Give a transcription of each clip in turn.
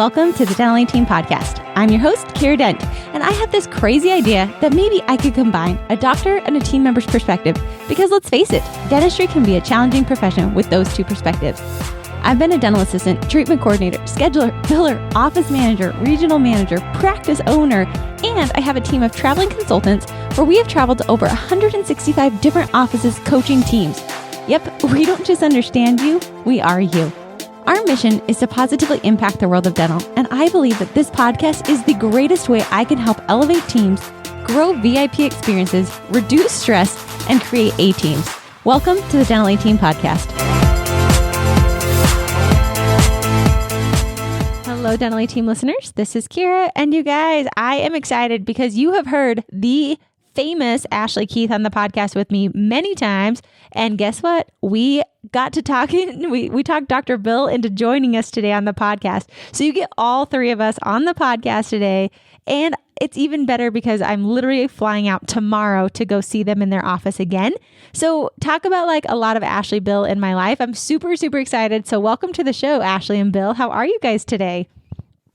Welcome to the Dental Team Podcast. I'm your host, Kiera Dent, and I had this crazy idea that maybe I could combine a doctor and a team member's perspective because let's face it, dentistry can be a challenging profession with those two perspectives. I've been a dental assistant, treatment coordinator, scheduler, biller, office manager, regional manager, practice owner, and I have a team of traveling consultants where we have traveled to over 165 different offices coaching teams. Yep, we don't just understand you, we are you. Our mission is to positively impact the world of dental, and I believe that this podcast is the greatest way I can help elevate teams, grow VIP experiences, reduce stress, and create A-teams. Welcome to the Dental Team Podcast. Hello, Dental Team listeners. This is Kiera, and you guys, I am excited because you have heard the famous Ashley Keith on the podcast with me many times. And guess what? We got to talking. We talked Dr. Bill into joining us today on the podcast. So you get all three of us on the podcast today. And it's even better because I'm literally flying out tomorrow to go see them in their office again. So talk about like a lot of Ashley, Bill in my life. I'm super, super excited. So welcome to the show, Ashley and Bill. How are you guys today?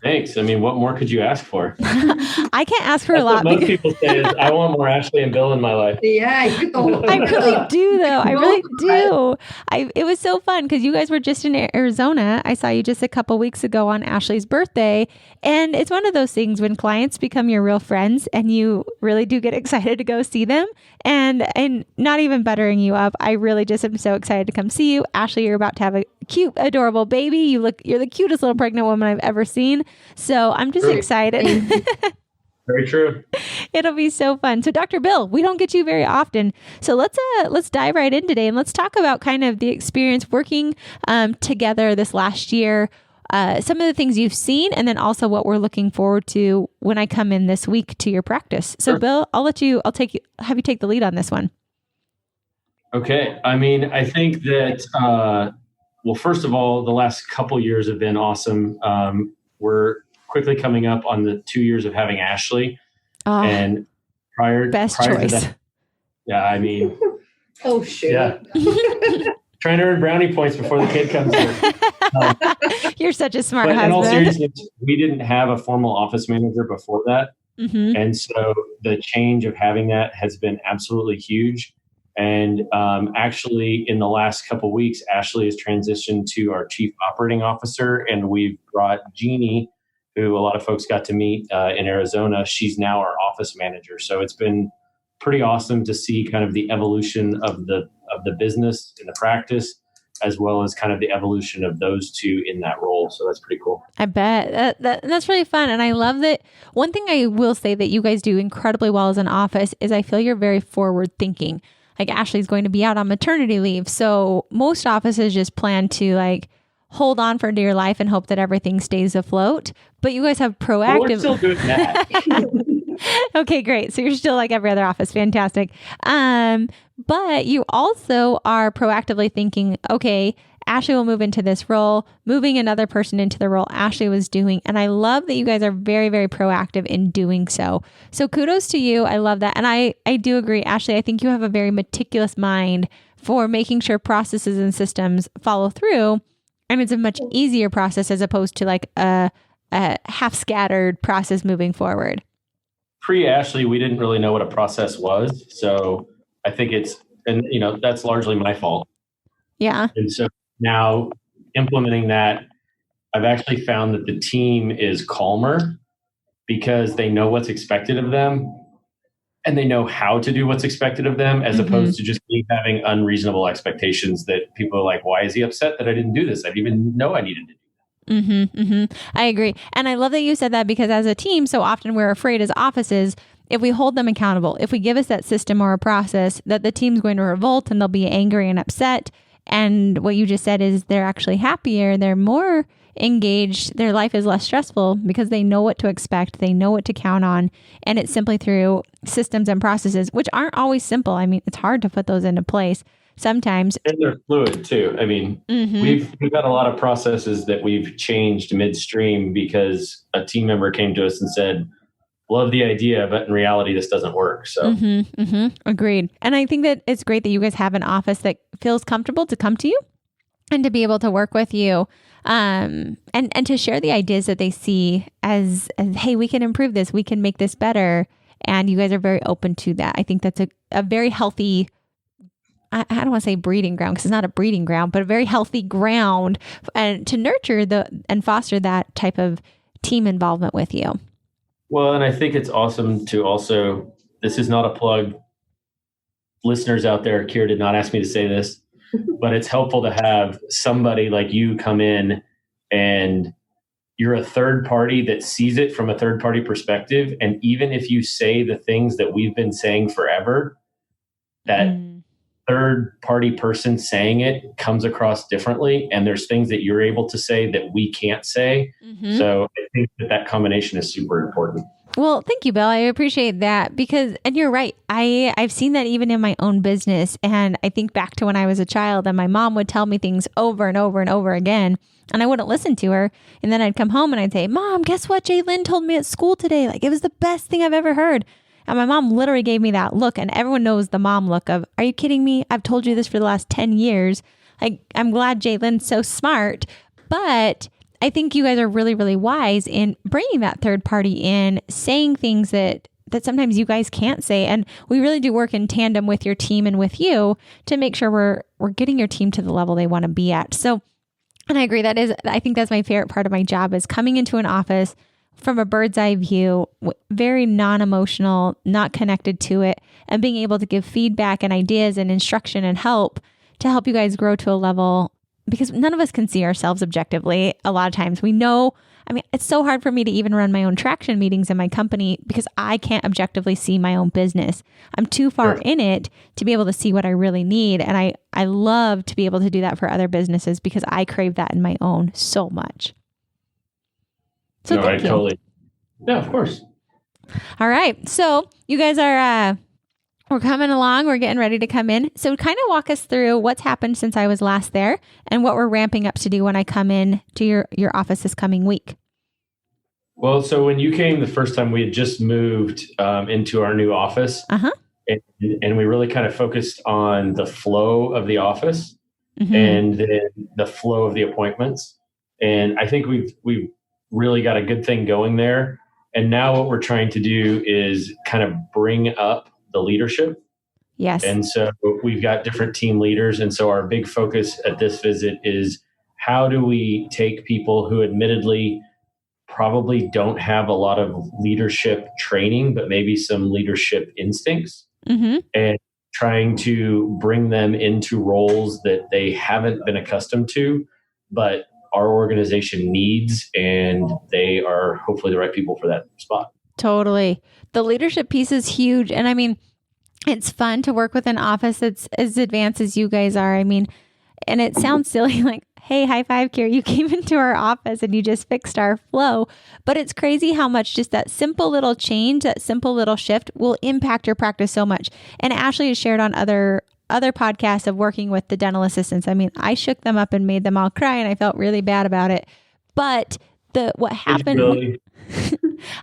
Thanks. I mean, what more could you ask for? I can't ask for That's a lot. What most people say is, I want more Ashley and Bill in my life. Yeah, I really do, though. I really do. It was so fun because you guys were just in Arizona. I saw you just a couple weeks ago on Ashley's birthday. And it's one of those things when clients become your real friends and you really do get excited to go see them. And not even buttering you up, I really just am so excited to come see you. Ashley, you're about to have a cute, adorable baby. You're the cutest little pregnant woman I've ever seen. So I'm just excited. Very true. It'll be so fun. So Dr. Bill, we don't get you very often. So let's dive right in today and let's talk about kind of the experience working together this last year, some of the things you've seen, and then also what we're looking forward to when I come in this week to your practice. So sure. Bill, have you take the lead on this one. Okay. I mean, I think that, well, first of all, the last couple years have been awesome. We're quickly coming up on the 2 years of having Ashley, and prior choice. To that, yeah, I mean, oh shit, yeah, trying to earn brownie points before the kid comes in. You're such a smart husband. In all seriousness, we didn't have a formal office manager before that, and so the change of having that has been absolutely huge. And actually, in the last couple of weeks, Ashley has transitioned to our chief operating officer, and we've brought Jeannie, who a lot of folks got to meet in Arizona. She's now our office manager. So it's been pretty awesome to see kind of the evolution of the business and the practice, as well as kind of the evolution of those two in that role. So that's pretty cool. I bet that's really fun. And I love that. One thing I will say that you guys do incredibly well as an office is I feel you're very forward thinking. Like Ashley's going to be out on maternity leave. So most offices just plan to like hold on for dear life and hope that everything stays afloat. But you guys have proactive. Well, we're still doing that. Okay, great. So you're still like every other office. Fantastic. But you also are proactively thinking, okay, Ashley will move into this role, moving another person into the role Ashley was doing. And I love that you guys are very, very proactive in doing so. So kudos to you. I love that. And I do agree, Ashley, I think you have a very meticulous mind for making sure processes and systems follow through. And it's a much easier process as opposed to like a half scattered process moving forward. Pre-Ashley, we didn't really know what a process was. So I think that's largely my fault. Yeah. And so now implementing that, I've actually found that the team is calmer because they know what's expected of them and they know how to do what's expected of them, as opposed to just having unreasonable expectations that people are like, why is he upset that I didn't do this? I didn't even know I needed to do that. I agree. And I love that you said that because as a team, so often we're afraid as offices, if we hold them accountable, if we give us that system or a process, that the team's going to revolt and they'll be angry and upset. And what you just said is they're actually happier. They're more engaged. Their life is less stressful because they know what to expect. They know what to count on. And it's simply through systems and processes, which aren't always simple. I mean, it's hard to put those into place sometimes. And they're fluid too. I mean, we've got a lot of processes that we've changed midstream because a team member came to us and said, love the idea, but in reality, this doesn't work. So Agreed. And I think that it's great that you guys have an office that feels comfortable to come to you and to be able to work with you, and to share the ideas that they see as, hey, we can improve this, we can make this better. And you guys are very open to that. I think that's a very healthy, I don't want to say breeding ground, because it's not a breeding ground, but a very healthy ground, and to nurture and foster that type of team involvement with you. Well, and I think it's awesome to also, this is not a plug. Listeners out there, Kiera did not ask me to say this, but it's helpful to have somebody like you come in, and you're a third party that sees it from a third party perspective. And even if you say the things that we've been saying forever, that third party person saying it comes across differently. And there's things that you're able to say that we can't say. Mm-hmm. So I think that combination is super important. Well, thank you, Bill. I appreciate that and you're right. I've seen that even in my own business. And I think back to when I was a child and my mom would tell me things over and over and over again, and I wouldn't listen to her. And then I'd come home and I'd say, Mom, guess what Jalens told me at school today? Like, it was the best thing I've ever heard. And my mom literally gave me that look, and everyone knows the mom look of, are you kidding me? I've told you this for the last 10 years. Like, I'm glad Jalen's so smart, but I think you guys are really, really wise in bringing that third party in, saying things that sometimes you guys can't say. And we really do work in tandem with your team and with you to make sure we're getting your team to the level they want to be at. So, and I agree, I think that's my favorite part of my job, is coming into an office from a bird's eye view, very non-emotional, not connected to it, and being able to give feedback and ideas and instruction and help to help you guys grow to a level, because none of us can see ourselves objectively. A lot of times we know, it's so hard for me to even run my own traction meetings in my company because I can't objectively see my own business. I'm too far in it to be able to see what I really need. And I love to be able to do that for other businesses because I crave that in my own so much. So no, I totally. Yeah, of course. All right. So you guys are, we're coming along. We're getting ready to come in. So kind of walk us through what's happened since I was last there and what we're ramping up to do when I come in to your office this coming week. Well, so when you came the first time, we had just moved into our new office. Uh-huh. And we really kind of focused on the flow of the office and then the flow of the appointments. And I think we've really got a good thing going there. And now what we're trying to do is kind of bring up the leadership. Yes. And so we've got different team leaders. And so our big focus at this visit is, how do we take people who admittedly probably don't have a lot of leadership training, but maybe some leadership instincts, and trying to bring them into roles that they haven't been accustomed to, but our organization needs, and they are hopefully the right people for that spot. Totally. The leadership piece is huge. And it's fun to work with an office that's as advanced as you guys are. And it sounds silly, like, hey, high five, Kiera, you came into our office and you just fixed our flow. But it's crazy how much just that simple little change, that simple little shift will impact your practice so much. And Ashley has shared on other podcasts of working with the dental assistants. I shook them up and made them all cry, and I felt really bad about it. But what happened, really?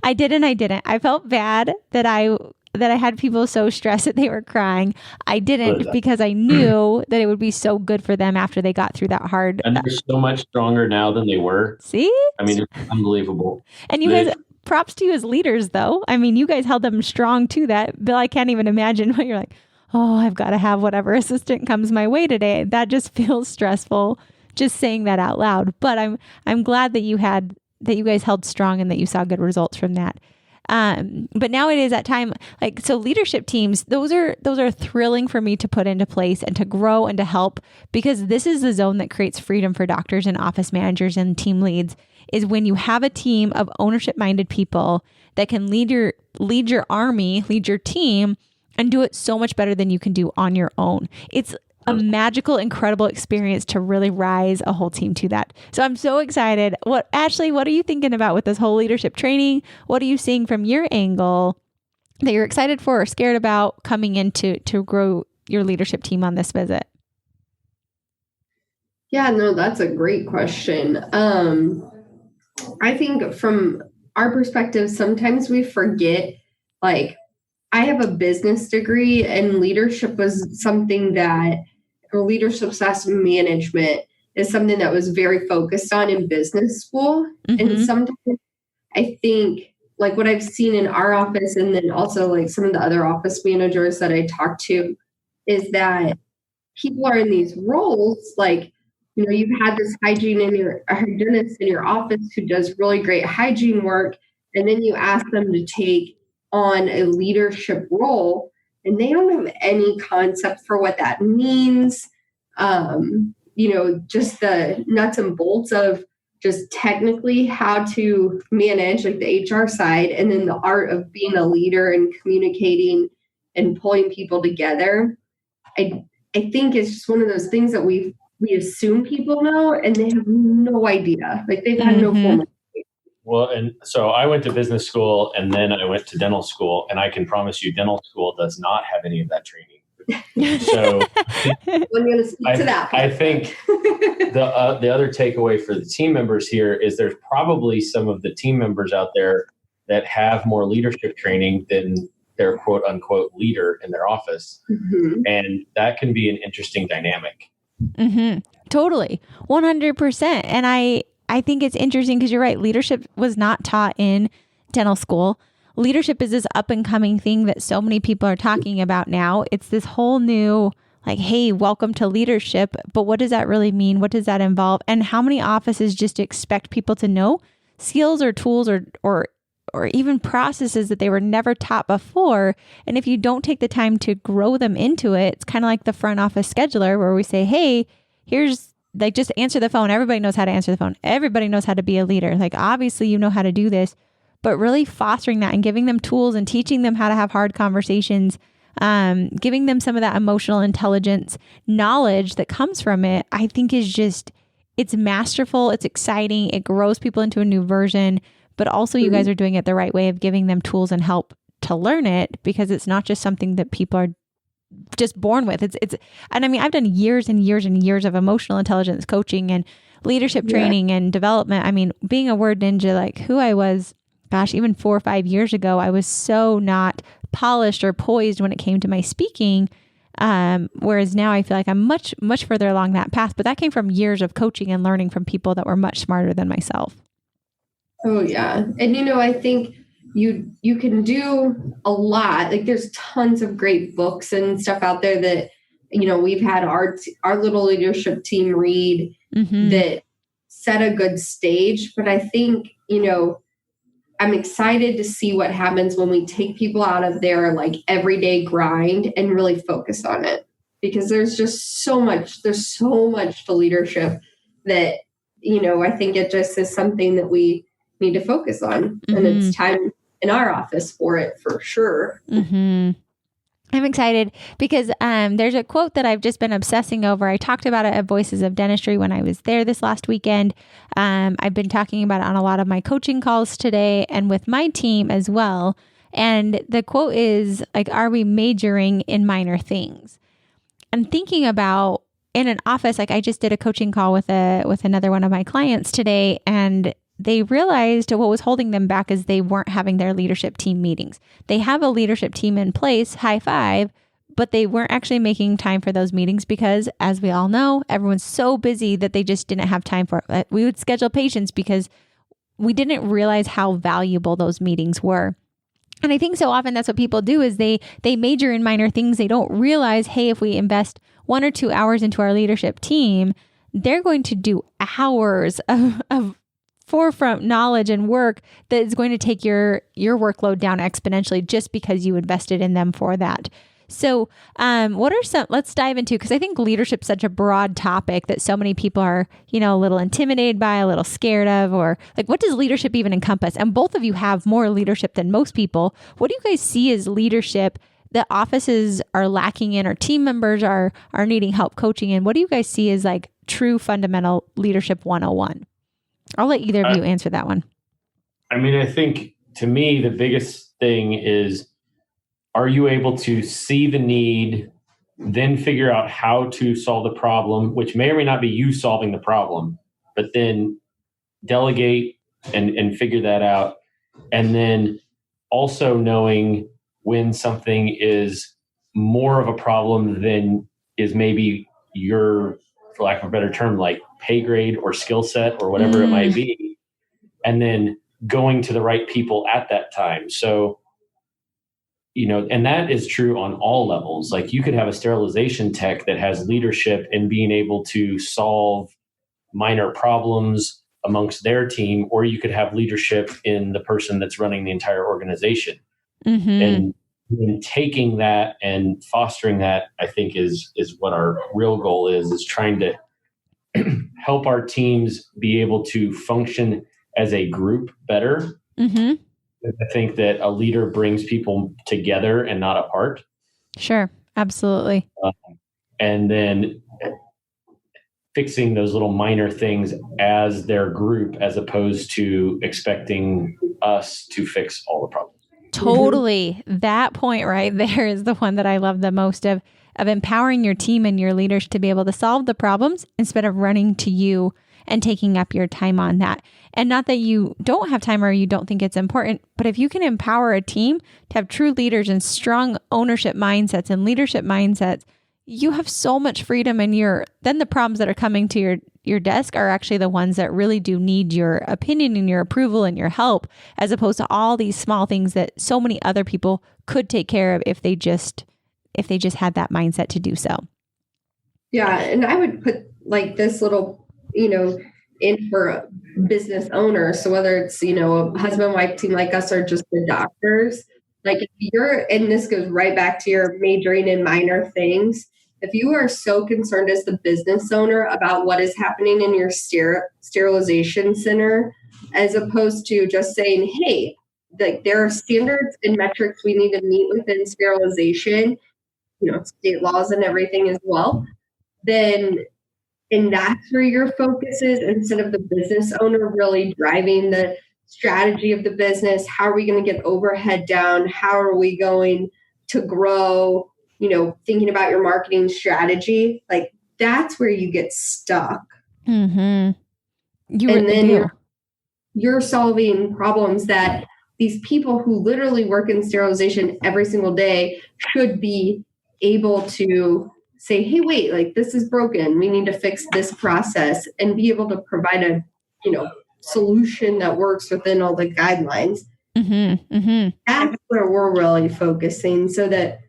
I did and I didn't. I felt bad that I had people so stressed that they were crying. I didn't, because I knew that it would be so good for them after they got through that hard. And they're so much stronger now than they were. See? It's unbelievable. And you guys, props to you as leaders, though. You guys held them strong to that. Bill, I can't even imagine what you're like, oh, I've got to have whatever assistant comes my way today. That just feels stressful, just saying that out loud. But I'm glad that you guys held strong and that you saw good results from that. But now it is that time, so leadership teams, those are thrilling for me to put into place and to grow and to help, because this is the zone that creates freedom for doctors and office managers and team leads, is when you have a team of ownership minded people that can lead your army, lead your team, and do it so much better than you can do on your own. It's a magical, incredible experience to really rise a whole team to that. So I'm so excited. Ashley, what are you thinking about with this whole leadership training? What are you seeing from your angle that you're excited for or scared about coming in to grow your leadership team on this visit? Yeah, no, that's a great question. I think from our perspective, sometimes we forget, I have a business degree, and leadership was something that, or leadership/management is something that was very focused on in business school. And sometimes I think like what I've seen in our office and then also like some of the other office managers that I talk to is that people are in these roles like, you know, you've had this hygienist in your office who does really great hygiene work, and then you ask them to take on a leadership role, and they don't have any concept for what that means. You know, just the nuts and bolts of just technically how to manage like the HR side, and then the art of being a leader and communicating and pulling people together. I think it's just one of those things that we assume people know, and they have no idea. Like they've had no formal. Well, and so I went to business school and then I went to dental school, and I can promise you dental school does not have any of that training. So I'm going to speak to that. I think the other takeaway for the team members here is there's probably some of the team members out there that have more leadership training than their quote unquote leader in their office. And that can be an interesting dynamic. Totally. 100%. And I think it's interesting because you're right. Leadership was not taught in dental school. Leadership is this up and coming thing that so many people are talking about now. It's this whole new, like, hey, welcome to leadership. But what does that really mean? What does that involve? And how many offices just expect people to know skills or tools or even processes that they were never taught before? And if you don't take the time to grow them into it, it's kind of like the front office scheduler where we say, hey, here's like, just answer the phone. Everybody knows how to answer the phone. Everybody knows how to be a leader. Like, obviously you know how to do this, but really fostering that and giving them tools and teaching them how to have hard conversations, giving them some of that emotional intelligence knowledge that comes from it, I think is just, it's masterful. It's exciting. It grows people into a new version, but also you guys are doing it the right way of giving them tools and help to learn it, because it's not just something that people are just born with. And I mean, I've done years and years and years of emotional intelligence coaching and leadership training and development. I mean, being a word ninja, like who I was, gosh, even 4 or 5 years ago, I was so not polished or poised when it came to my speaking. Whereas now I feel like I'm much, much further along that path, but that came from years of coaching and learning from people that were much smarter than myself. Oh yeah. And, you know, I think you can do a lot. Like there's tons of great books and stuff out there that, you know, we've had our little leadership team read that set a good stage. But I think, you know, I'm excited to see what happens when we take people out of their like everyday grind and really focus on it, because there's so much to leadership that, you know, I think it just is something that we need to focus on, and it's time in our office for it for sure. I'm excited because there's a quote that I've just been obsessing over. I talked about it at Voices of Dentistry when I was there this last weekend. I've been talking about it on a lot of my coaching calls today and with my team as well. And the quote is like, are we majoring in minor things? And thinking about in an office, like I just did a coaching call with another one of my clients today, and they realized what was holding them back is they weren't having their leadership team meetings. They have a leadership team in place, high five, but they weren't actually making time for those meetings because, as we all know, everyone's so busy that they just didn't have time for it. We would schedule patients because we didn't realize how valuable those meetings were. And I think so often that's what people do is they major in minor things. They don't realize, hey, if we invest 1 or 2 hours into our leadership team, they're going to do hours of forefront knowledge and work that is going to take your workload down exponentially just because you invested in them for that. So let's dive into, because I think leadership's such a broad topic that so many people are, you know, a little intimidated by, a little scared of, or like, what does leadership even encompass? And both of you have more leadership than most people. What do you guys see as leadership that offices are lacking in, or team members are needing help coaching in? What do you guys see as like true fundamental leadership 101? I'll let either of you answer that one. I mean, I think to me, the biggest thing is, are you able to see the need, then figure out how to solve the problem, which may or may not be you solving the problem, but then delegate and figure that out. And then also knowing when something is more of a problem than is maybe your, for lack of a better term, like pay grade or skill set or whatever it might be, and then going to the right people at that time. So, and that is true on all levels. Like, you could have a sterilization tech that has leadership in being able to solve minor problems amongst their team, or you could have leadership in the person that's running the entire organization. And taking that and fostering that, I think is what our real goal is trying to help our teams be able to function as a group better. I think that a leader brings people together and not apart. Sure. Absolutely. And then fixing those little minor things as their group, as opposed to expecting us to fix all the problems. Totally. That point right there is the one that I love the most, of empowering your team and your leaders to be able to solve the problems instead of running to you and taking up your time on that. And not that you don't have time or you don't think it's important, but if you can empower a team to have true leaders and strong ownership mindsets and leadership mindsets, you have so much freedom, and then the problems that are coming to your desk are actually the ones that really do need your opinion and your approval and your help, as opposed to all these small things that so many other people could take care of if they just had that mindset to do so. Yeah. And I would put like this little, in for a business owner. So whether it's, a husband-wife team like us or just the doctors, like if you're, and this goes right back to your majoring in minor things. If you are so concerned as the business owner about what is happening in your sterilization center, as opposed to just saying, hey, like there are standards and metrics we need to meet within sterilization, state laws and everything as well, and that's where your focus is, instead of the business owner really driving the strategy of the business. How are we going to get overhead down? How are we going to grow? Thinking about your marketing strategy, like that's where you get stuck. You really do. You're solving problems that these people who literally work in sterilization every single day should be able to say, hey, wait, like this is broken. We need to fix this process, and be able to provide a, solution that works within all the guidelines. That's where we're really focusing, so that,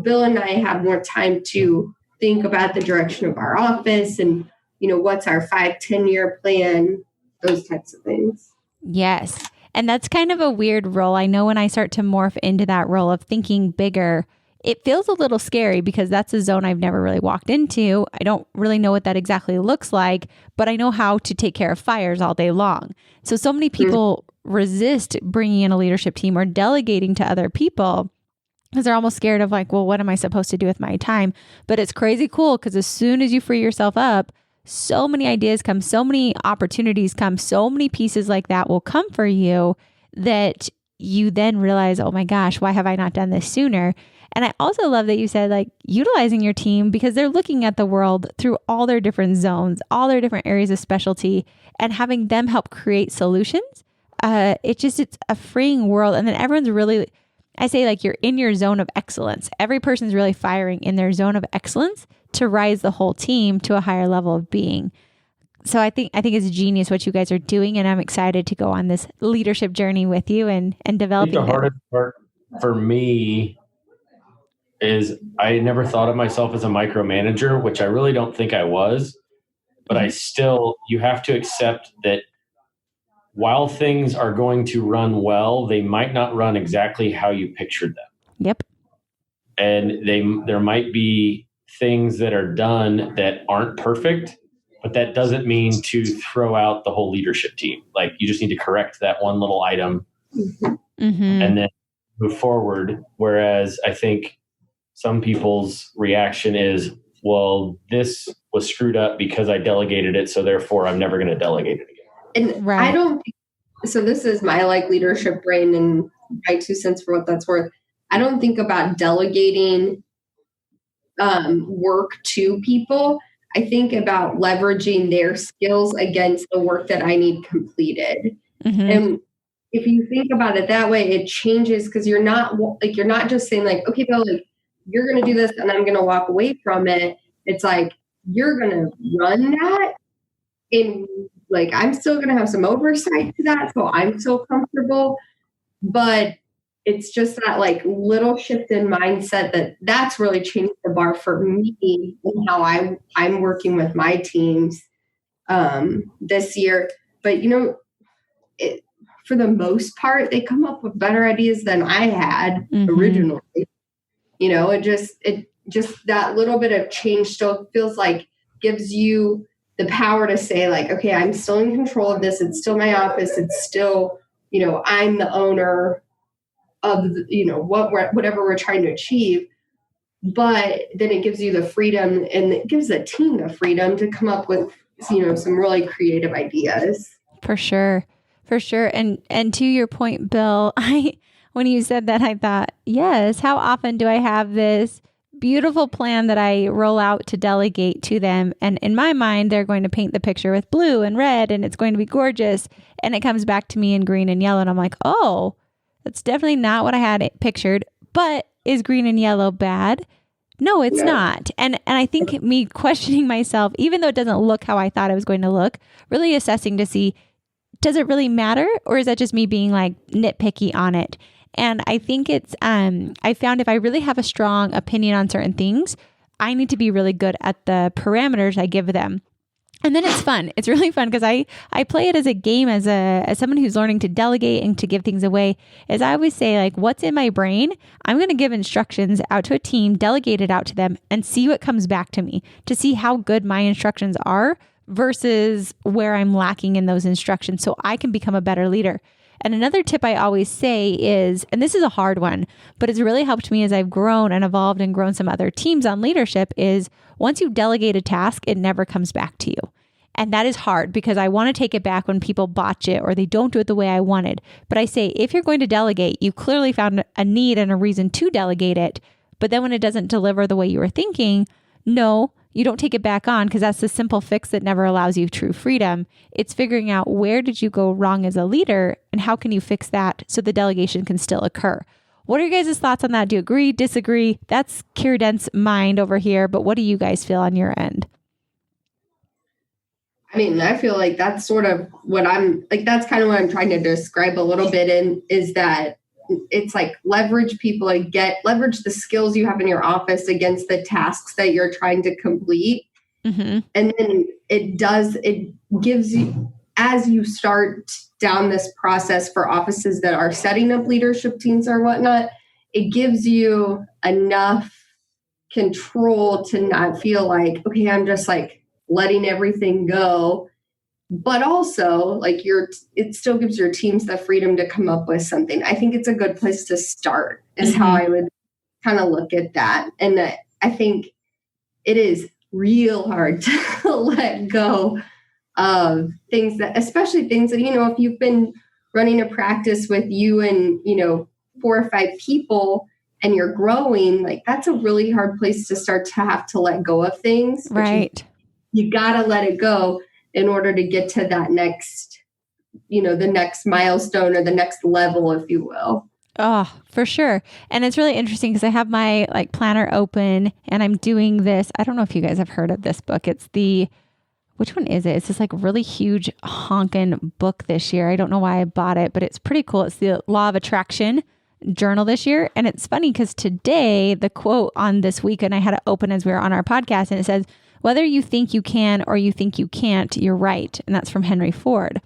Bill and I have more time to think about the direction of our office and, what's our 5-10 year plan, those types of things. Yes. And that's kind of a weird role. I know when I start to morph into that role of thinking bigger, it feels a little scary, because that's a zone I've never really walked into. I don't really know what that exactly looks like, but I know how to take care of fires all day long. So many people resist bringing in a leadership team or delegating to other people, because they're almost scared of like, well, what am I supposed to do with my time? But it's crazy cool, because as soon as you free yourself up, so many ideas come, so many opportunities come, so many pieces like that will come for you, that you then realize, oh my gosh, why have I not done this sooner? And I also love that you said like utilizing your team, because they're looking at the world through all their different zones, all their different areas of specialty, and having them help create solutions. It's a freeing world. And then everyone's really, I say like you're in your zone of excellence. Every person's really firing in their zone of excellence to rise the whole team to a higher level of being. So I think it's genius what you guys are doing, and I'm excited to go on this leadership journey with you and developing. I think the hardest part for me is I never thought of myself as a micromanager, which I really don't think I was, but you have to accept that while things are going to run well, they might not run exactly how you pictured them. Yep. And there might be things that are done that aren't perfect, but that doesn't mean to throw out the whole leadership team. Like, you just need to correct that one little item and then move forward. Whereas I think some people's reaction is, well, this was screwed up because I delegated it, so therefore I'm never going to delegate it again. And I don't think, so this is my like leadership brain and my 2 cents for what that's worth. I don't think about delegating work to people. I think about leveraging their skills against the work that I need completed. And if you think about it that way, it changes, because you're not just saying like, okay, Bill, like, you're going to do this and I'm going to walk away from it. It's like, you're going to run that, And like, I'm still going to have some oversight to that. So I'm so comfortable, but it's just that like little shift in mindset that's really changed the bar for me and how I'm working with my teams this year. But for the most part, they come up with better ideas than I had originally. It just that little bit of change still feels like gives you the power to say like, okay, I'm still in control of this. It's still my office. It's still, I'm the owner of, whatever we're trying to achieve. But then it gives you the freedom, and it gives the team the freedom to come up with, some really creative ideas. For sure. And to your point, Bill, when you said that, I thought, yes, how often do I have this beautiful plan that I roll out to delegate to them? And in my mind, they're going to paint the picture with blue and red, and it's going to be gorgeous. And it comes back to me in green and yellow. And I'm like, oh, that's definitely not what I had pictured. But is green and yellow bad? No, it's not. And I think me questioning myself, even though it doesn't look how I thought it was going to look, really assessing to see, does it really matter? Or is that just me being like nitpicky on it? And I think it's, I found if I really have a strong opinion on certain things, I need to be really good at the parameters I give them. And then it's fun. It's really fun because I play it as a game, as someone who's learning to delegate and to give things away. As I always say, like, what's in my brain, I'm going to give instructions out to a team, delegate it out to them, and see what comes back to me to see how good my instructions are versus where I'm lacking in those instructions so I can become a better leader. And another tip I always say is, and this is a hard one, but it's really helped me as I've grown and evolved and grown some other teams on leadership, is once you delegate a task, it never comes back to you. And that is hard because I want to take it back when people botch it or they don't do it the way I wanted. But I say, if you're going to delegate, you clearly found a need and a reason to delegate it. But then when it doesn't deliver the way you were thinking, no, you don't take it back on, because that's the simple fix that never allows you true freedom. It's figuring out, where did you go wrong as a leader and how can you fix that so the delegation can still occur? What are your guys' thoughts on that? Do you agree, disagree? That's Kiera Dent's mind over here, but what do you guys feel on your end? I mean, I feel like that's sort of what that's kind of what I'm trying to describe a little bit in, is that it's like leverage people and leverage the skills you have in your office against the tasks that you're trying to complete. Mm-hmm. And then it gives you, as you start down this process for offices that are setting up leadership teams or whatnot, it gives you enough control to not feel like, okay, I'm just like letting everything go. But also, like, it still gives your teams the freedom to come up with something. I think it's a good place to start, is how I would kind of look at that. And I think it is real hard to let go of things that, especially things that, if you've been running a practice with you and, 4 or 5 people and you're growing, like, that's a really hard place to start to have to let go of things. Right. You got to let it go in order to get to that next, the next milestone or the next level, if you will. Oh, for sure. And it's really interesting because I have my planner open and I'm doing this. I don't know if you guys have heard of this book. It's which one is it? It's this really huge honkin' book this year. I don't know why I bought it, but it's pretty cool. It's the Law of Attraction journal this year. And it's funny because today the quote on this week, and I had it open as we were on our podcast, and it says, whether you think you can or you think you can't, you're right. And that's from Henry Ford.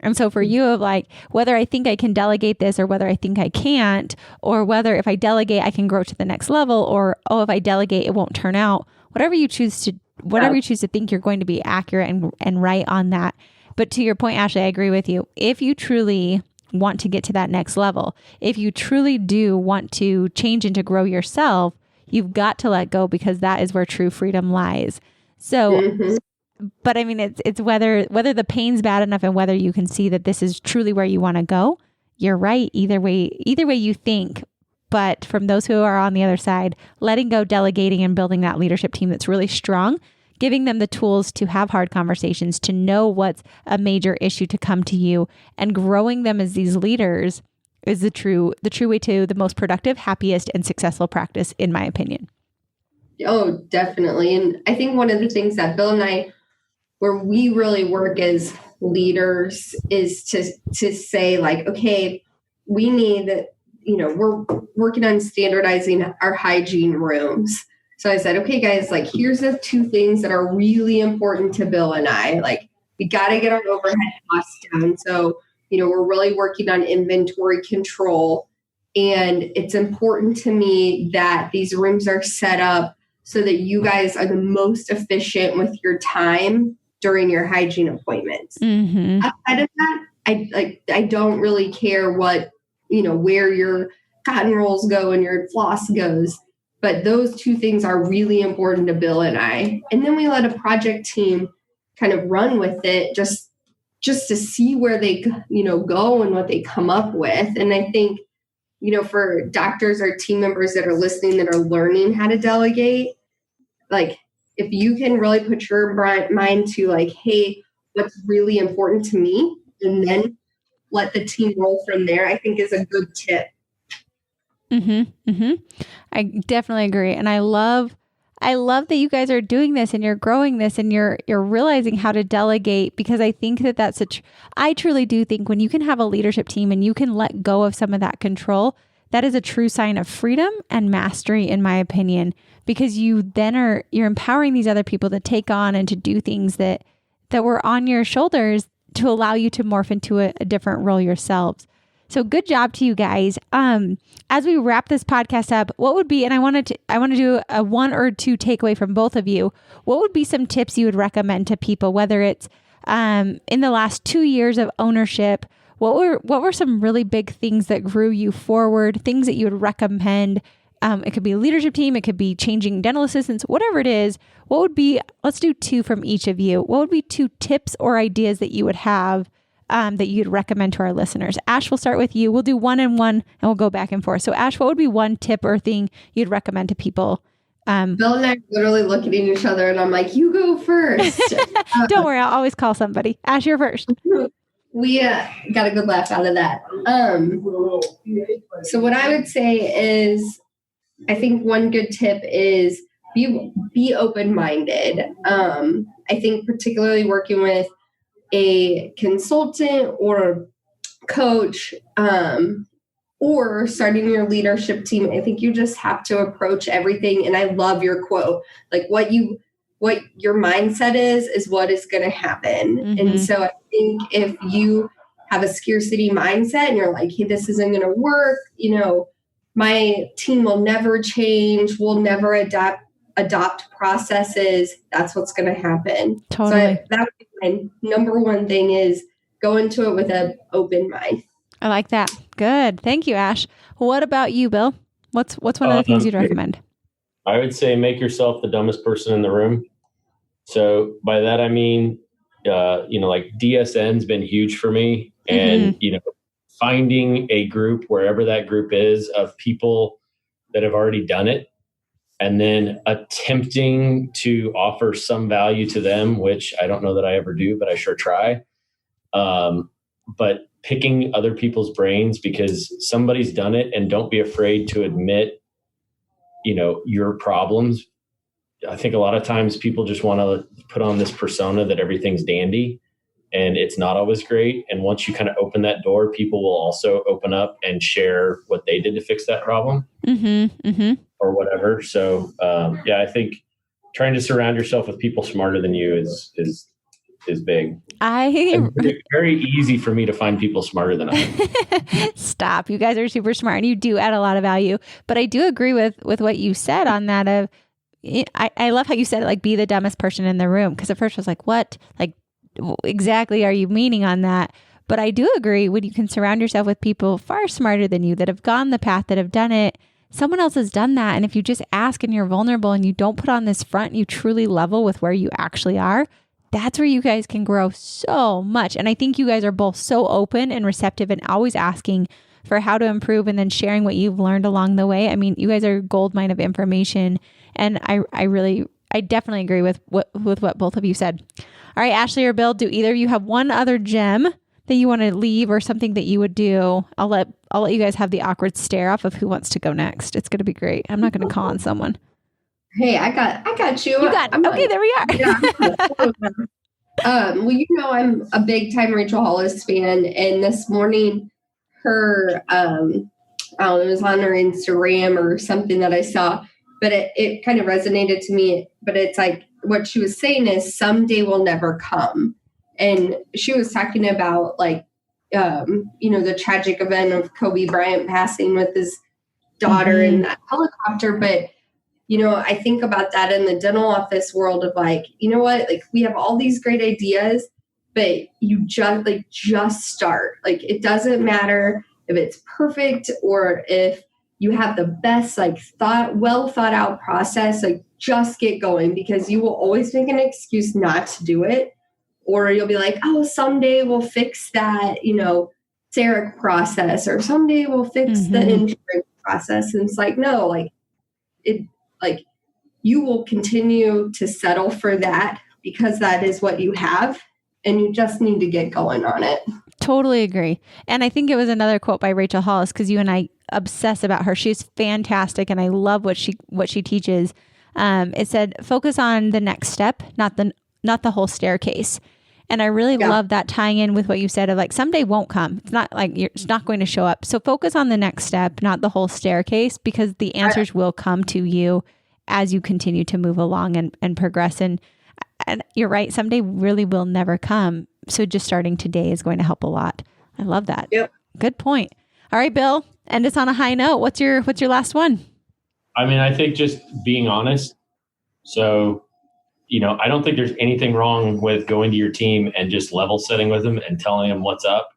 And so for you, of whether I think I can delegate this or whether I think I can't, or whether if I delegate, I can grow to the next level, or, if I delegate, it won't turn out. Whatever you choose to think, you're going to be accurate and right on that. But to your point, Ashley, I agree with you. If you truly want to get to that next level, if you truly do want to change and to grow yourself, you've got to let go, because that is where true freedom lies. So, but I mean, it's whether the pain's bad enough and whether you can see that this is truly where you want to go. You're right. Either way you think. But from those who are on the other side, letting go, delegating, and building that leadership team that's really strong, giving them the tools to have hard conversations, to know what's a major issue to come to you, and growing them as these leaders is the true way to the most productive, happiest, and successful practice, in my opinion. Oh, definitely. And I think one of the things that Bill and I where we really work as leaders is to say like, okay, we need, we're working on standardizing our hygiene rooms. So I said, okay, guys, like, here's the 2 things that are really important to Bill and I. Like, we got to get our overhead costs down. So, we're really working on inventory control. And it's important to me that these rooms are set up so that you guys are the most efficient with your time during your hygiene appointments. Mm-hmm. Outside of that, I don't really care what, where your cotton rolls go and your floss goes. But those 2 things are really important to Bill and I. And then we let a project team kind of run with it just to see where they, go and what they come up with. And I think, for doctors or team members that are listening that are learning how to delegate, like, if you can really put your mind to like, hey, what's really important to me, and then let the team roll from there, I think is a good tip. Mm-hmm. Mm-hmm. I definitely agree. And I love that you guys are doing this and you're growing this and you're realizing how to delegate, because I think that I truly do think when you can have a leadership team and you can let go of some of that control, that is a true sign of freedom and mastery, in my opinion, because you're empowering these other people to take on and to do things that were on your shoulders to allow you to morph into a different role yourselves. So good job to you guys. As we wrap this podcast up, what would be, and I want to do a 1 or 2 takeaway from both of you. What would be some tips you would recommend to people, whether it's in the last 2 years of ownership? What were some really big things that grew you forward, things that you would recommend? It could be a leadership team. It could be changing dental assistants, whatever it is. What would be, let's do 2 from each of you. What would be 2 tips or ideas that you would have that you'd recommend to our listeners? Ash, we'll start with you. We'll do 1 and 1 and we'll go back and forth. So Ash, what would be 1 tip or thing you'd recommend to people? Bill and I are literally looking at each other and I'm like, you go first. Don't worry. I'll always call somebody. Ash, you're first. We got a good laugh out of that. So what I would say is, I think one good tip is be open-minded. I think particularly working with a consultant or coach, or starting your leadership team, I think you just have to approach everything. And I love your quote, like what your mindset is what is going to happen. Mm-hmm. And so I think if you have a scarcity mindset and you're like, hey, this isn't going to work, my team will never change, we'll never adopt processes, that's what's going to happen. Totally. So that would be my number 1 thing, is go into it with an open mind. I like that. Good. Thank you, Ash. What about you, Bill? What's one of the things you'd recommend? I would say make yourself the dumbest person in the room. So by that, I mean, like DSN's been huge for me. And, finding a group, wherever that group is, of people that have already done it, and then attempting to offer some value to them, which I don't know that I ever do, but I sure try. But picking other people's brains because somebody's done it, and don't be afraid to admit, your problems. I think a lot of times people just want to put on this persona that everything's dandy, and it's not always great. And once you kind of open that door, people will also open up and share what they did to fix that problem, or whatever. So, I think trying to surround yourself with people smarter than you is big. It's very easy for me to find people smarter than I am. Stop. You guys are super smart and you do add a lot of value. But I do agree with what you said on that of, I love how you said it, like, be the dumbest person in the room. Because at first I was like, what? Like, exactly are you meaning on that? But I do agree, when you can surround yourself with people far smarter than you, that have gone the path, that have done it, someone else has done that. And if you just ask and you're vulnerable and you don't put on this front, you truly level with where you actually are, that's where you guys can grow so much. And I think you guys are both so open and receptive and always asking for how to improve and then sharing what you've learned along the way. I mean, you guys are a gold mine of information. And I definitely agree with what both of you said. All right, Ashley or Bill, do either of you have one other gem that you want to leave or something that you would do? I'll let you guys have the awkward stare off of who wants to go next. It's going to be great. I'm not going to call on someone. Hey, I got you. You got, okay, there we are. Yeah. Well, I'm a big time Rachel Hollis fan, and this morning her, it was on her Instagram or something that I saw, but it kind of resonated to me. But it's like what she was saying is someday will never come, and she was talking about like, the tragic event of Kobe Bryant passing with his daughter in that helicopter, but. I think about that in the dental office world of like, you know what, like we have all these great ideas, but you just start. Like, it doesn't matter if it's perfect or if you have the best, like well thought out process, like just get going, because you will always make an excuse not to do it. Or you'll be like, oh, someday we'll fix that, CEREC process, or someday we'll fix the insurance process. And it's like, no, like you will continue to settle for that because that is what you have, and you just need to get going on it. Totally agree. And I think it was another quote by Rachel Hollis, because you and I obsess about her. She's fantastic, and I love what she teaches. It said, focus on the next step, not the whole staircase. And I really love that, tying in with what you said of like, someday won't come. It's not like it's not going to show up. So focus on the next step, not the whole staircase, because the answers will come to you as you continue to move along and progress. And you're right. Someday really will never come. So just starting today is going to help a lot. I love that. Yep. Good point. All right, Bill, end us on a high note. What's your last one? I mean, I think just being honest. So, I don't think there's anything wrong with going to your team and just level setting with them and telling them what's up,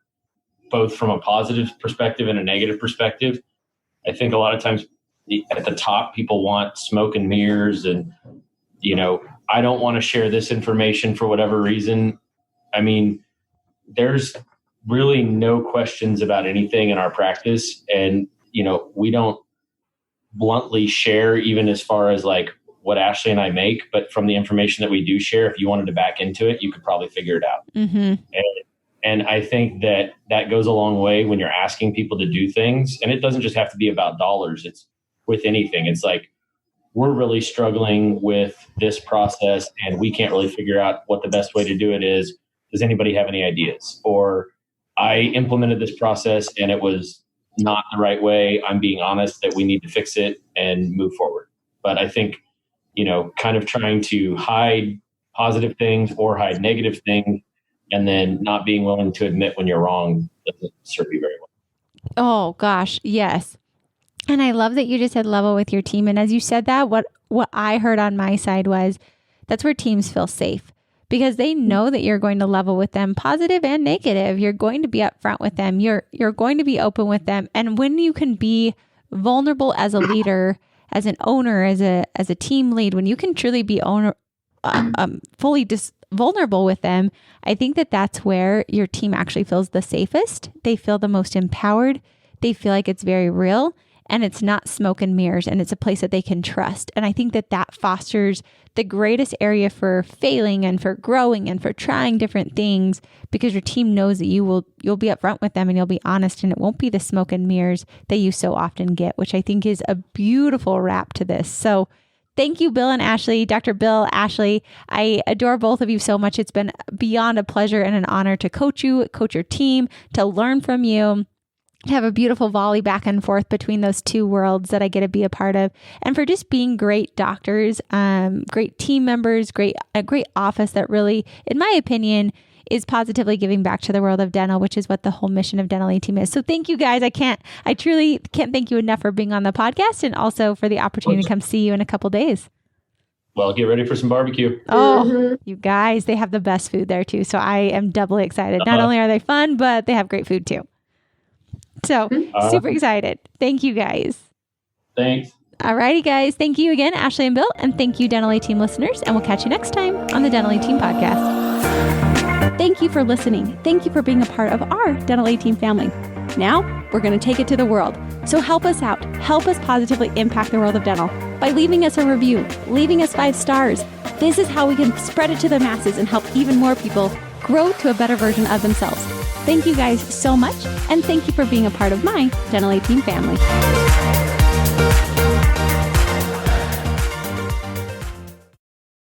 both from a positive perspective and a negative perspective. I think a lot of times at the top, people want smoke and mirrors and, I don't want to share this information for whatever reason. I mean, there's really no questions about anything in our practice. And, we don't bluntly share, even as far as like what Ashley and I make, but from the information that we do share, if you wanted to back into it, you could probably figure it out. And I think that goes a long way when you're asking people to do things. And it doesn't just have to be about dollars. It's with anything. It's like, we're really struggling with this process and we can't really figure out what the best way to do it is. Does anybody have any ideas? Or I implemented this process and it was not the right way. I'm being honest that we need to fix it and move forward. But I think, kind of trying to hide positive things or hide negative things and then not being willing to admit when you're wrong doesn't serve you very well. Oh gosh, yes. And I love that you just said level with your team. And as you said that, what I heard on my side was that's where teams feel safe, because they know that you're going to level with them, positive and negative. You're going to be upfront with them. You're going to be open with them. And when you can be vulnerable as a leader, as an owner, as a team lead, when you can truly be fully vulnerable with them, I think that's where your team actually feels the safest. They feel the most empowered. They feel like it's very real. And it's not smoke and mirrors, and it's a place that they can trust. And I think that fosters the greatest area for failing and for growing and for trying different things, because your team knows that you'll be upfront with them and you'll be honest, and it won't be the smoke and mirrors that you so often get, which I think is a beautiful wrap to this. So thank you, Bill and Ashley, Dr. Bill, Ashley. I adore both of you so much. It's been beyond a pleasure and an honor to coach your team, to learn from you, to have a beautiful volley back and forth between those two worlds that I get to be a part of, and for just being great doctors, great team members, a great office that really, in my opinion, is positively giving back to the world of dental, which is what the whole mission of Dental A-Team is. So thank you guys. I truly can't thank you enough for being on the podcast, and also for the opportunity to come see you in a couple days. Well, get ready for some barbecue. Oh, you guys, they have the best food there too. So I am doubly excited. Not only are they fun, but they have great food too. So super excited. Thank you guys. Thanks. All righty, guys. Thank you again, Ashley and Bill. And thank you, Dental A-Team listeners. And we'll catch you next time on the Dental A-Team podcast. Thank you for listening. Thank you for being a part of our Dental A-Team family. Now we're going to take it to the world. So help us out. Help us positively impact the world of dental by leaving us a review, leaving us 5 stars. This is how we can spread it to the masses and help even more people grow to a better version of themselves. Thank you guys so much, and thank you for being a part of my Dental A-Team family.